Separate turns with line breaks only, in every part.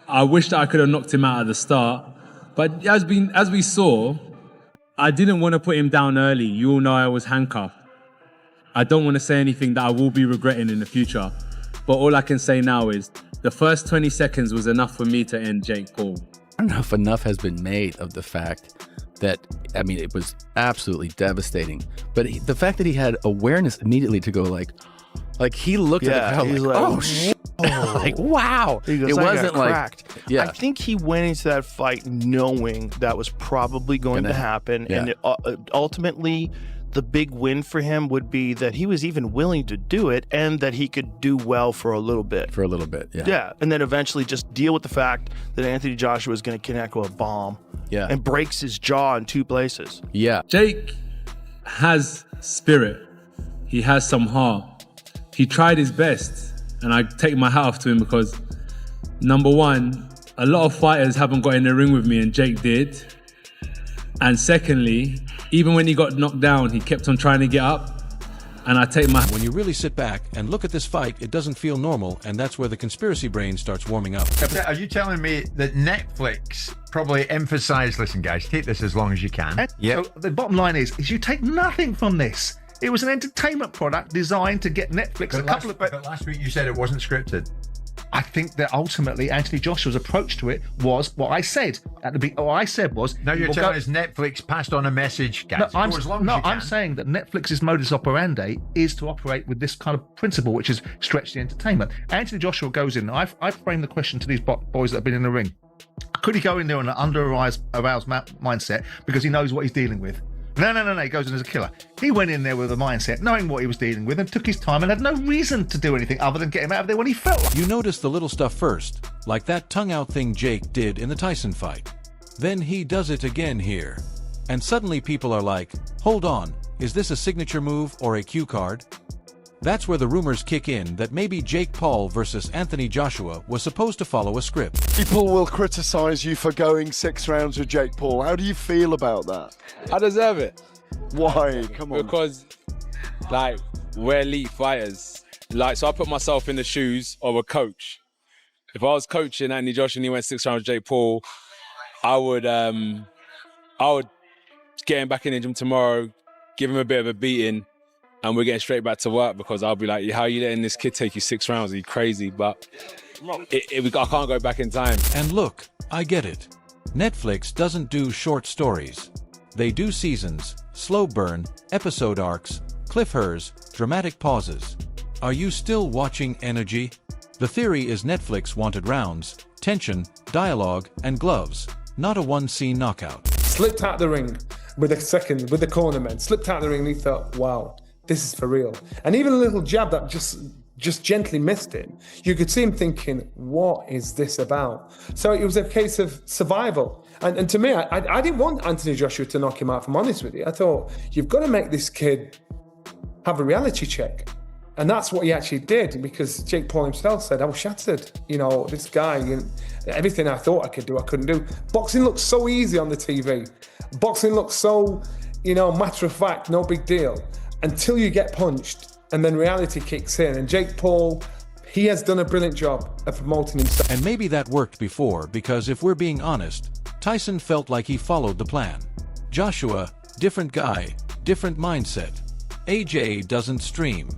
I wish that I could have knocked him out at the start. But as we saw, I didn't want to put him down early. You all know I was handcuffed. I don't want to say anything that I will be regretting in the future. But all I can say now is the first 20 seconds was enough for me to end Jake Paul.
I don't know if enough has been made of the fact that, I mean, it was absolutely devastating. But the fact that he had awareness immediately to go like he looked at the crowd like, oh, shit. Like, wow.
He goes,
it wasn't like,
cracked.
yeah.
I think he went into that fight knowing that was probably going to happen.
Yeah.
And ultimately, the big win for him would be that he was even willing to do it and that he could do well for a little bit.
Yeah.
Yeah. And then eventually just deal with the fact that Anthony Joshua is going to connect with a bomb.
Yeah.
And breaks his jaw in 2 places.
Yeah.
Jake has spirit. He has some heart. He tried his best. And I take my hat off to him because, number one, a lot of fighters haven't got in the ring with me and Jake did. And secondly, even when he got knocked down, he kept on trying to get up. And I take my...
When you really sit back and look at this fight, it doesn't feel normal, and that's where the conspiracy brain starts warming up.
Are you telling me that Netflix probably emphasized, listen guys, take this as long as you can?
So the bottom line is you take nothing from this. It was an entertainment product designed to get Netflix
But last week you said it wasn't scripted.
I think that ultimately Anthony Joshua's approach to it was what I said at the beginning. What I said was...
Now you're telling us Netflix passed on a message, guys.
I'm saying that Netflix's modus operandi is to operate with this kind of principle, which is stretch the entertainment. Anthony Joshua goes in. I've framed the question to these boys that have been in the ring. Could he go in there on an under-aroused mindset because he knows what he's dealing with? No. He goes in as a killer. He went in there with a mindset, knowing what he was dealing with, and took his time and had no reason to do anything other than get him out of there when he felt like.
You notice the little stuff first, like that tongue-out thing Jake did in the Tyson fight. Then he does it again here. And suddenly people are like, hold on, is this a signature move or a cue card? That's where the rumors kick in that maybe Jake Paul versus Anthony Joshua was supposed to follow a script.
People will criticize you for going 6 rounds with Jake Paul. How do you feel about that?
I deserve it.
Why? Come on.
Because, like, we're elite fighters. Like, so I put myself in the shoes of a coach. If I was coaching Anthony Joshua and he went 6 rounds with Jake Paul, I would get him back in the gym tomorrow, give him a bit of a beating, and we're getting straight back to work because I'll be like, how are you letting this kid take you 6 rounds? Are you crazy? But I can't go back in time.
And look, I get it. Netflix doesn't do short stories. They do seasons, slow burn, episode arcs, cliffhangers, dramatic pauses. Are you still watching Energy? The theory is Netflix wanted rounds, tension, dialogue, and gloves, not a one-scene knockout.
Slipped out the ring with the cornerman, slipped out the ring and he thought, wow, this is for real. And even a little jab that just gently missed him, you could see him thinking, what is this about? So it was a case of survival. And to me, I didn't want Anthony Joshua to knock him out, if I'm honest with you. I thought, you've got to make this kid have a reality check. And that's what he actually did, because Jake Paul himself said, I was shattered. You know, this guy, everything I thought I could do, I couldn't do. Boxing looks so easy on the TV. Boxing looks so, matter of fact, no big deal. Until you get punched, and then reality kicks in. And Jake Paul, he has done a brilliant job of promoting himself.
And maybe that worked before, because if we're being honest, Tyson felt like he followed the plan. Joshua, different guy, different mindset. AJ doesn't stream.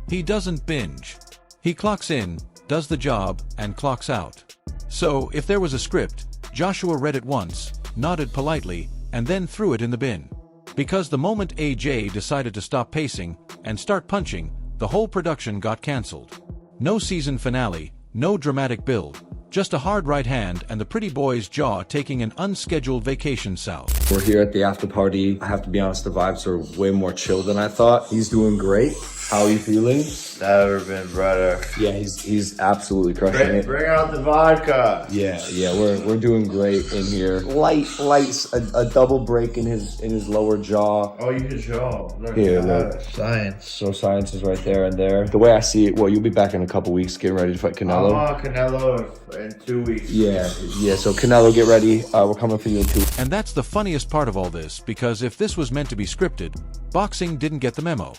He doesn't binge. He clocks in, does the job, and clocks out. So, if there was a script, Joshua read it once, nodded politely, and then threw it in the bin. Because the moment AJ decided to stop pacing and start punching, the whole production got cancelled. No season finale, no dramatic build, just a hard right hand and the pretty boy's jaw taking an unscheduled vacation south.
We're here at the after party. I have to be honest, the vibes are way more chill than I thought. He's doing great. How are you feeling?
Never been better.
Yeah, he's absolutely crushing it.
Bring out the vodka.
Yeah, we're doing great in here. Light, a double break in his lower jaw.
Oh, you can show. Look,
here, look.
Science.
So science is right there and there. The way I see it, well, you'll be back in a couple weeks getting ready to fight Canelo.
I'm on Canelo in 2 weeks.
Yeah, so Canelo, get ready. We're coming for you in 2 weeks.
And that's the funniest part of all this, because if this was meant to be scripted, boxing didn't get the memo.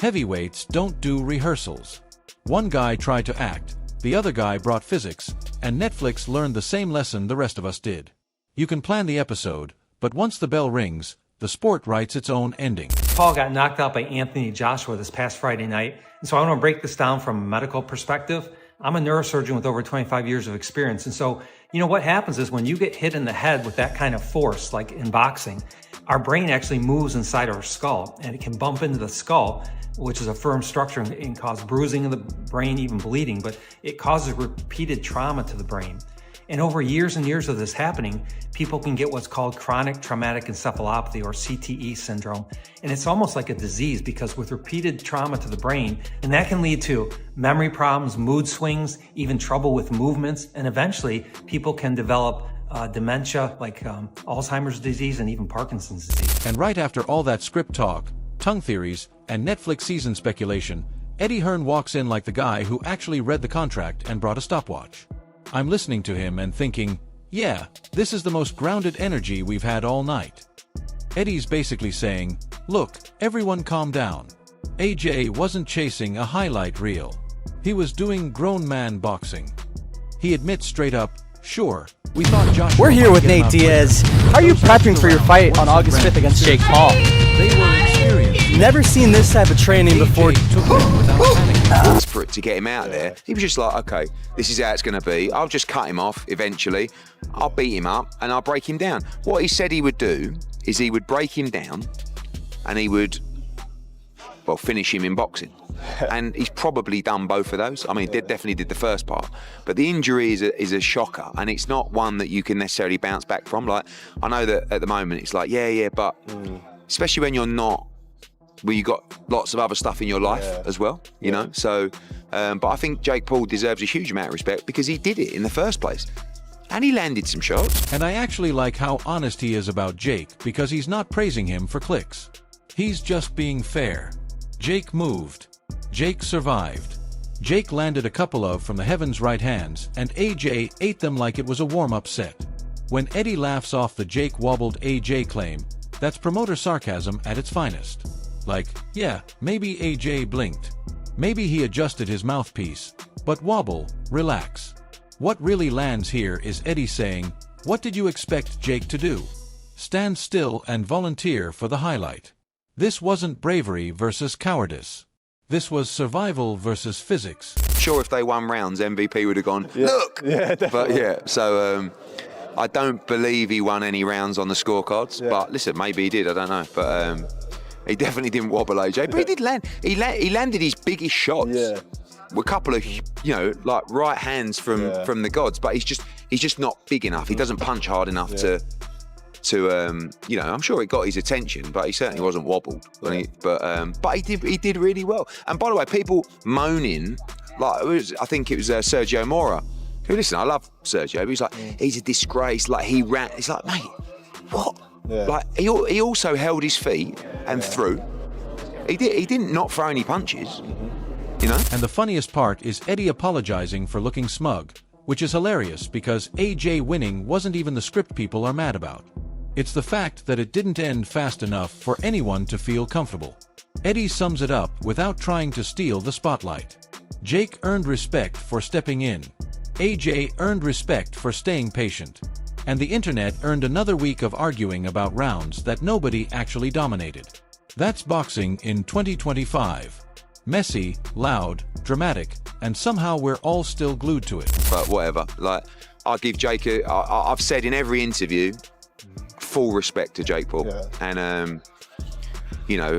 Heavyweights don't do rehearsals. One guy tried to act, the other guy brought physics, and Netflix learned the same lesson the rest of us did. You can plan the episode, but once the bell rings, the sport writes its own ending.
Paul got knocked out by Anthony Joshua this past Friday night, and so I want to break this down from a medical perspective. I'm a neurosurgeon with over 25 years of experience, and so, what happens is when you get hit in the head with that kind of force, like in boxing, our brain actually moves inside our skull, and it can bump into the skull, which is a firm structure, and it can cause bruising of the brain, even bleeding, but it causes repeated trauma to the brain. And over years and years of this happening, people can get what's called chronic traumatic encephalopathy, or CTE syndrome. And it's almost like a disease, because with repeated trauma to the brain, and that can lead to memory problems, mood swings, even trouble with movements, and eventually people can develop dementia, like Alzheimer's disease and even Parkinson's disease.
And right after all that script talk, tongue theories, and Netflix season speculation, Eddie Hearn walks in like the guy who actually read the contract and brought a stopwatch. I'm listening to him and thinking, yeah, this is the most grounded energy we've had all night. Eddie's basically saying, look, everyone calm down. AJ wasn't chasing a highlight reel. He was doing grown man boxing. He admits straight up, sure, we thought Joshua.
We're here with Nate Diaz. How are you prepping for your fight on August 5th against JakePaul?
They were experienced.
Never seen this type of training before.
Desperate to get him out of there. He was just like, okay, this is how it's going to be. I'll just cut him off eventually. I'll beat him up and I'll break him down. What he said he would do is he would break him down and he would, finish him in boxing. And he's probably done both of those. I mean, definitely did the first part. But the injury is a shocker, and it's not one that you can necessarily bounce back from. Like, I know that at the moment it's like, but especially when you're not, where you got lots of other stuff in your life as well, you know? So, but I think JakePaul deserves a huge amount of respect because he did it in the first place. And he landed some shots.
And I actually like how honest he is about Jake, because he's not praising him for clicks. He's just being fair. Jake moved. Jake survived. Jake landed a couple of from the heaven's right hands, and AJ ate them like it was a warm-up set. When Eddie laughs off the Jake wobbled AJ claim, that's promoter sarcasm at its finest. Like, yeah, maybe AJ blinked. Maybe he adjusted his mouthpiece. But wobble, relax. What really lands here is Eddie saying, what did you expect Jake to do? Stand still and volunteer for the highlight. This wasn't bravery versus cowardice. This was survival versus physics.
Sure, if they won rounds, MVP would have gone, look! Yeah, definitely. But so I don't believe he won any rounds on the scorecards. Yeah. But listen, maybe he did, I don't know. But he definitely didn't wobble AJ. But he did land. He landed his biggest shots. Yeah. With a couple of, like right hands from the gods. But he's just not big enough. He doesn't punch hard enough to I'm sure it got his attention, but he certainly wasn't wobbled. But he did really well. And by the way, people moaning, I think it was Sergio Mora, who, listen, I love Sergio, but he's like, he's a disgrace, like he ran. It's like, mate, what? Yeah. Like he also held his feet and threw. He didn't not throw any punches,
And the funniest part is Eddie apologizing for looking smug, which is hilarious because AJ winning wasn't even the script people are mad about. It's the fact that it didn't end fast enough for anyone to feel comfortable. Eddie sums it up without trying to steal the spotlight. Jake earned respect for stepping in. AJ earned respect for staying patient. And the internet earned another week of arguing about rounds that nobody actually dominated. That's boxing in 2025. Messy, loud, dramatic, and somehow we're all still glued to it.
But whatever. Like, I give Jake I've said in every interview, full respect to JakePaul. Yeah. And,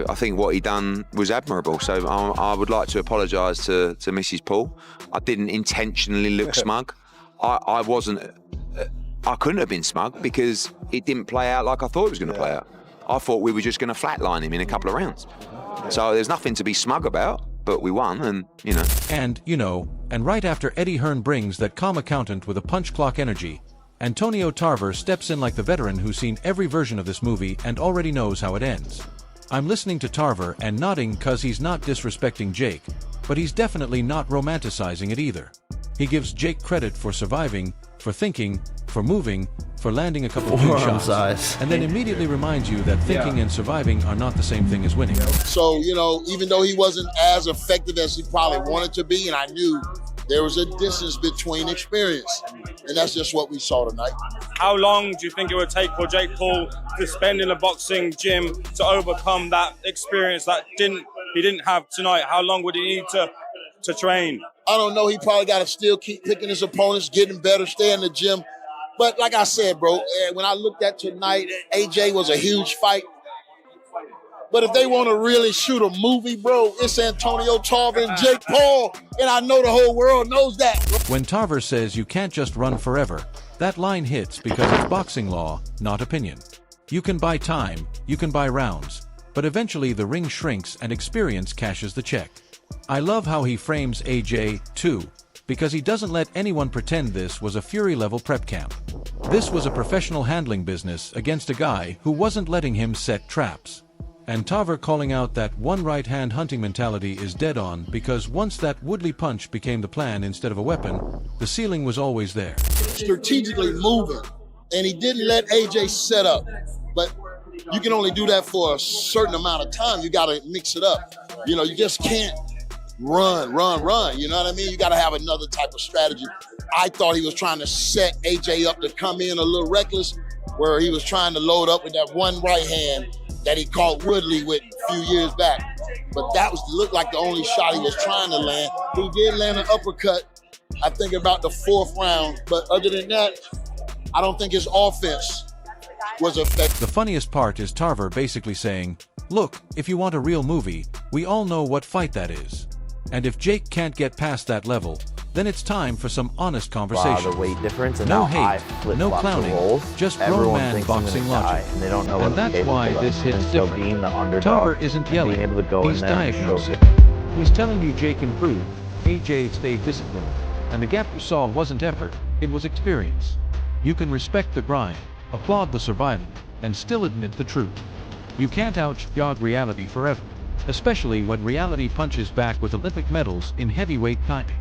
I think what he done was admirable. So I would like to apologise to Mrs. Paul. I didn't intentionally look smug. I couldn't have been smug because it didn't play out like I thought it was going to play out. I thought we were just going to flatline him in a couple of rounds. So there's nothing to be smug about, but we won, and.
And right after Eddie Hearn brings that calm accountant with a punch clock energy, Antonio Tarver steps in like the veteran who's seen every version of this movie and already knows how it ends. I'm listening to Tarver and nodding cause he's not disrespecting Jake, but he's definitely not romanticizing it either. He gives Jake credit for surviving, for thinking, for moving, for landing a couple of good shots, and then immediately reminds you that thinking and surviving are not the same thing as winning.
So, even though he wasn't as effective as he probably wanted to be, and I knew There was a distance between experience, and that's just what we saw tonight.
How long do you think it would take for Jake Paul to spend in a boxing gym to overcome that experience that he didn't have tonight? How long would he need to train?
I don't know. He probably got to still keep picking his opponents, getting better, stay in the gym. But like I said, bro, when I looked at tonight, AJ was a huge fight. But if they want to really shoot a movie, bro, it's Antonio Tarver and Jake Paul, and I know the whole world knows that.
When Tarver says you can't just run forever, that line hits because it's boxing law, not opinion. You can buy time, you can buy rounds, but eventually the ring shrinks and experience cashes the check. I love how he frames AJ, too, because he doesn't let anyone pretend this was a Fury-level prep camp. This was a professional handling business against a guy who wasn't letting him set traps. And Tarver calling out that one right-hand hunting mentality is dead on because once that Woodley punch became the plan instead of a weapon, the ceiling was always there.
Strategically moving, and he didn't let AJ set up. But you can only do that for a certain amount of time. You got to mix it up. You know, you just can't run. You know what I mean? You got to have another type of strategy. I thought he was trying to set AJ up to come in a little reckless, where he was trying to load up with that one right hand that he caught Woodley with a few years back. But that looked like the only shot he was trying to land. He did land an uppercut, I think about the 4th round. But other than that, I don't think his offense was effective.
The funniest part is Tarver basically saying, look, if you want a real movie, we all know what fight that is. And if Jake can't get past that level, then it's time for some honest conversation.
Wow, the weight difference and
no
how
hate, no clowning, just grown man boxing logic.
And they don't know
and
what
that's why this hits
so
different.
being the underdog,
Tarver isn't yelling,
being able to go
he's
in there and
diagnosing. He's telling you Jake improved, AJ stayed disciplined, and the gap you saw wasn't effort, it was experience. You can respect the grind, applaud the survival, and still admit the truth. You can't out-jog reality forever, especially when reality punches back with Olympic medals in heavyweight timing.